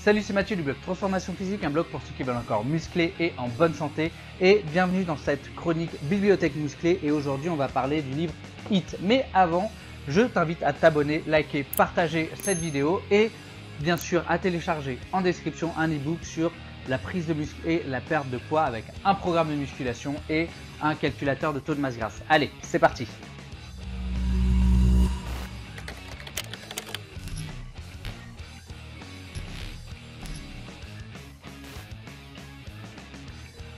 Salut, c'est Mathieu du blog Transformation Physique, un blog pour ceux qui veulent encore muscler et en bonne santé. Et bienvenue dans cette chronique Bibliothèque musclée. Et aujourd'hui, on va parler du livre HIIT. Mais avant, je t'invite à t'abonner, liker, partager cette vidéo et bien sûr à télécharger en description un e-book sur la prise de muscle et la perte de poids avec un programme de musculation et un calculateur de taux de masse grasse. Allez, c'est parti!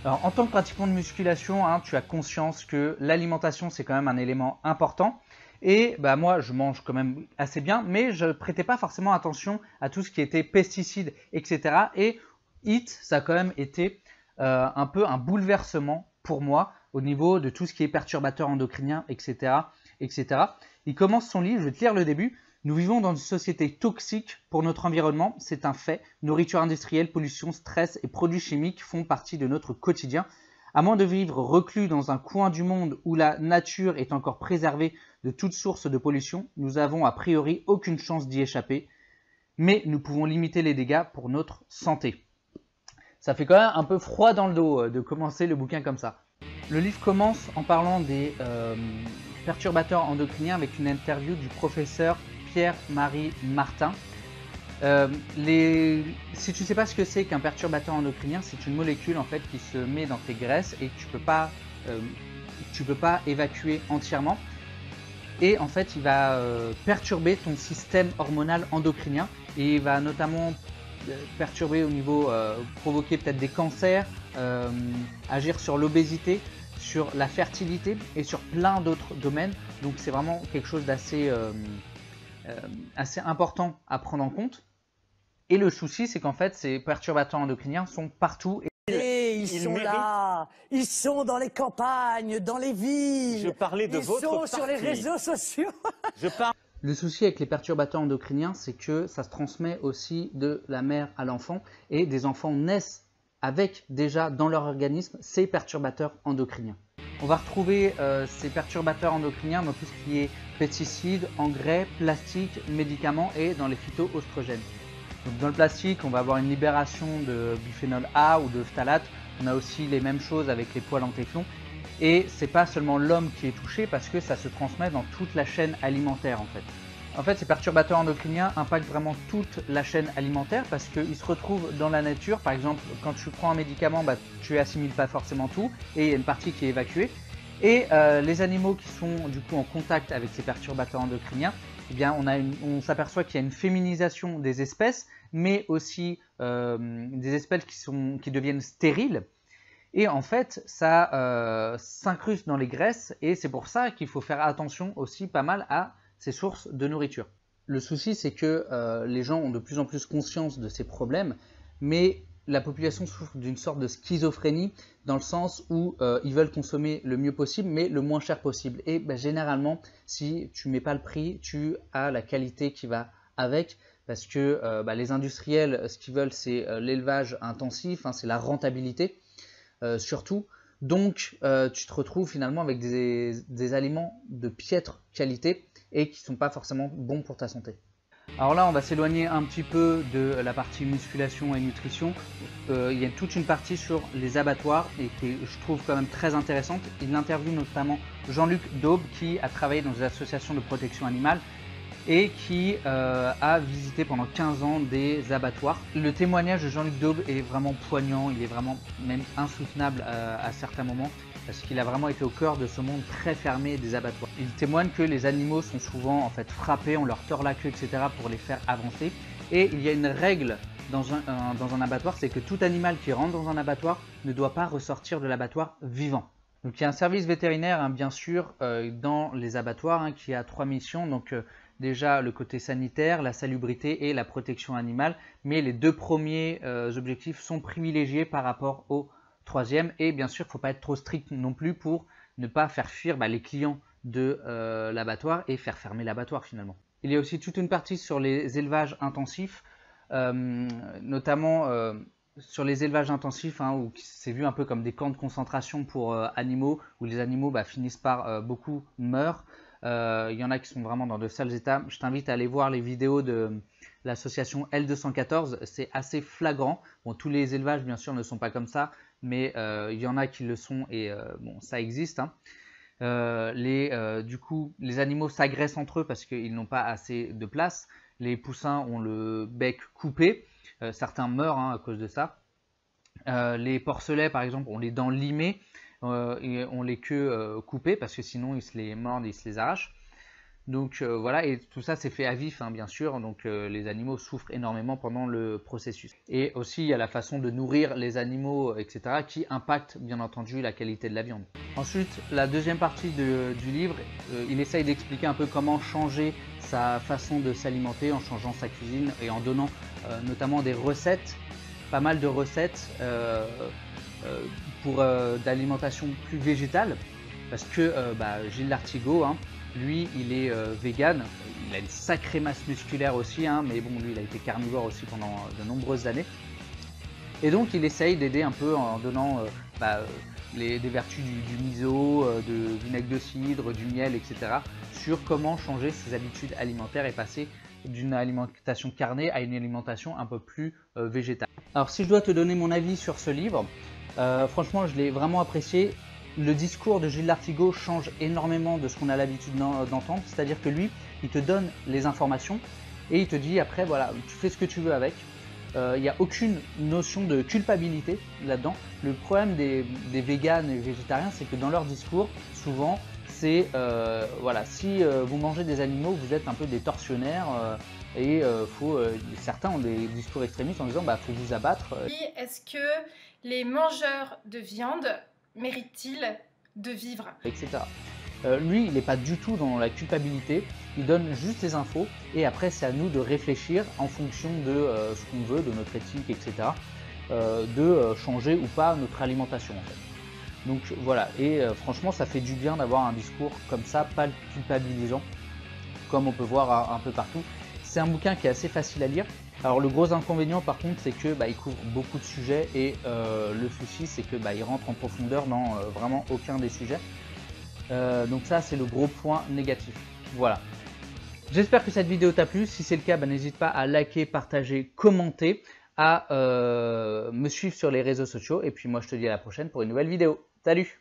Alors, en tant que pratiquant de musculation, tu as conscience que l'alimentation, c'est quand même un élément important. Et moi, je mange quand même assez bien, mais je ne prêtais pas forcément attention à tout ce qui était pesticides, etc. Et HIIT, ça a quand même été un peu un bouleversement pour moi au niveau de tout ce qui est perturbateur endocrinien, etc., etc. Il commence son livre, je vais te lire le début. Nous vivons dans une société toxique pour notre environnement, c'est un fait. Nourriture industrielle, pollution, stress et produits chimiques font partie de notre quotidien. À moins de vivre reclus dans un coin du monde où la nature est encore préservée de toute source de pollution, nous avons a priori aucune chance d'y échapper, mais nous pouvons limiter les dégâts pour notre santé. Ça fait quand même un peu froid dans le dos de commencer le bouquin comme ça. Le livre commence en parlant des perturbateurs endocriniens avec une interview du professeur Pierre-Marie Martin. Si tu ne sais pas ce que c'est qu'un perturbateur endocrinien, c'est une molécule en fait qui se met dans tes graisses et que tu peux pas évacuer entièrement. Et en fait, il va perturber ton système hormonal endocrinien et il va notamment perturber au niveau, provoquer peut-être des cancers, agir sur l'obésité, sur la fertilité et sur plein d'autres domaines. Donc c'est vraiment quelque chose d'assez assez important à prendre en compte. Et le souci, c'est qu'en fait, ces perturbateurs endocriniens sont partout. Et ils sont là, ils sont dans les campagnes, dans les villes. Je parlais de votre parti. Ils sont sur les réseaux sociaux. Le souci avec les perturbateurs endocriniens, c'est que ça se transmet aussi de la mère à l'enfant. Et des enfants naissent avec déjà dans leur organisme ces perturbateurs endocriniens. On va retrouver ces perturbateurs endocriniens dans tout ce qui est pesticides, engrais, plastiques, médicaments et dans les phytoœstrogènes. Donc dans le plastique, on va avoir une libération de bisphénol A ou de phtalate. On a aussi les mêmes choses avec les poils en téflon. Et c'est pas seulement l'homme qui est touché parce que ça se transmet dans toute la chaîne alimentaire en fait. En fait, ces perturbateurs endocriniens impactent vraiment toute la chaîne alimentaire parce qu'ils se retrouvent dans la nature. Par exemple, quand tu prends un médicament, tu assimiles pas forcément tout et il y a une partie qui est évacuée. Et les animaux qui sont du coup en contact avec ces perturbateurs endocriniens, eh bien, on s'aperçoit qu'il y a une féminisation des espèces, mais aussi des espèces qui deviennent stériles. Et en fait, ça s'incruste dans les graisses et c'est pour ça qu'il faut faire attention aussi pas mal à ces sources de nourriture. Le souci, c'est que les gens ont de plus en plus conscience de ces problèmes, mais la population souffre d'une sorte de schizophrénie dans le sens où ils veulent consommer le mieux possible, mais le moins cher possible. Et généralement, si tu ne mets pas le prix, tu as la qualité qui va avec, parce que les industriels, ce qu'ils veulent, c'est l'élevage intensif, c'est la rentabilité surtout. Donc, tu te retrouves finalement avec des aliments de piètre qualité et qui ne sont pas forcément bons pour ta santé. Alors là, on va s'éloigner un petit peu de la partie musculation et nutrition. Il y a toute une partie sur les abattoirs et qui je trouve quand même très intéressante. Il interviewe notamment Jean-Luc Daube qui a travaillé dans des associations de protection animale et qui a visité pendant 15 ans des abattoirs. Le témoignage de Jean-Luc Daube est vraiment poignant, il est vraiment même insoutenable à certains moments parce qu'il a vraiment été au cœur de ce monde très fermé des abattoirs. Il témoigne que les animaux sont souvent en fait frappés, on leur tord la queue, etc. pour les faire avancer. Et il y a une règle dans un abattoir, c'est que tout animal qui rentre dans un abattoir ne doit pas ressortir de l'abattoir vivant. Donc il y a un service vétérinaire bien sûr dans les abattoirs qui a 3 missions. Donc déjà le côté sanitaire, la salubrité et la protection animale. Mais les 2 premiers objectifs sont privilégiés par rapport au 3e. Et bien sûr, il ne faut pas être trop strict non plus pour ne pas faire fuir les clients de l'abattoir et faire fermer l'abattoir finalement. Il y a aussi toute une partie sur les élevages intensifs, notamment sur les élevages intensifs où c'est vu un peu comme des camps de concentration pour animaux, où les animaux finissent par beaucoup meurent. Il y en a qui sont vraiment dans de sales états. Je t'invite à aller voir les vidéos de l'association L214, c'est assez flagrant. Bon, tous les élevages bien sûr ne sont pas comme ça, mais il y en a qui le sont et bon, ça existe, hein. Du coup, les animaux s'agressent entre eux parce qu'ils n'ont pas assez de place. Les poussins ont le bec coupé, certains meurent, hein, à cause de ça. Les porcelets par exemple ont les dents limées, et ont les queues coupées parce que sinon ils se les mordent, ils se les arrachent. Donc voilà, et tout ça c'est fait à vif, hein, bien sûr, donc les animaux souffrent énormément pendant le processus. Et aussi il y a la façon de nourrir les animaux, etc., qui impacte bien entendu la qualité de la viande. Ensuite, la deuxième partie du livre, il essaye d'expliquer un peu comment changer sa façon de s'alimenter en changeant sa cuisine et en donnant notamment des recettes, pas mal de recettes pour d'alimentation plus végétale, parce que Gilles Lartigot, hein, lui, il est vegan, il a une sacrée masse musculaire aussi, hein, mais bon, lui, il a été carnivore aussi pendant de nombreuses années. Et donc, il essaye d'aider un peu en donnant des vertus du miso, de vinaigre de cidre, du miel, etc., sur comment changer ses habitudes alimentaires et passer d'une alimentation carnée à une alimentation un peu plus végétale. Alors, si je dois te donner mon avis sur ce livre, franchement, je l'ai vraiment apprécié. Le discours de Gilles Lartigot change énormément de ce qu'on a l'habitude d'entendre, c'est-à-dire que lui, il te donne les informations et il te dit après, voilà, tu fais ce que tu veux avec. Il n'y a aucune notion de culpabilité là-dedans. Le problème des véganes et végétariens, c'est que dans leur discours, souvent, c'est voilà, si vous mangez des animaux, vous êtes un peu des tortionnaires certains ont des discours extrémistes en disant faut vous abattre. Est-ce que les mangeurs de viande méritent-ils de vivre, etc. Lui, il n'est pas du tout dans la culpabilité, il donne juste les infos et après c'est à nous de réfléchir en fonction de ce qu'on veut, de notre éthique, etc. De changer ou pas notre alimentation en fait. Donc voilà, et franchement ça fait du bien d'avoir un discours comme ça, pas culpabilisant, comme on peut voir un peu partout. C'est un bouquin qui est assez facile à lire. Alors le gros inconvénient par contre c'est que il couvre beaucoup de sujets et le souci c'est que il rentre en profondeur dans vraiment aucun des sujets. Donc ça c'est le gros point négatif. Voilà. J'espère que cette vidéo t'a plu. Si c'est le cas, n'hésite pas à liker, partager, commenter, à me suivre sur les réseaux sociaux. Et puis moi je te dis à la prochaine pour une nouvelle vidéo. Salut!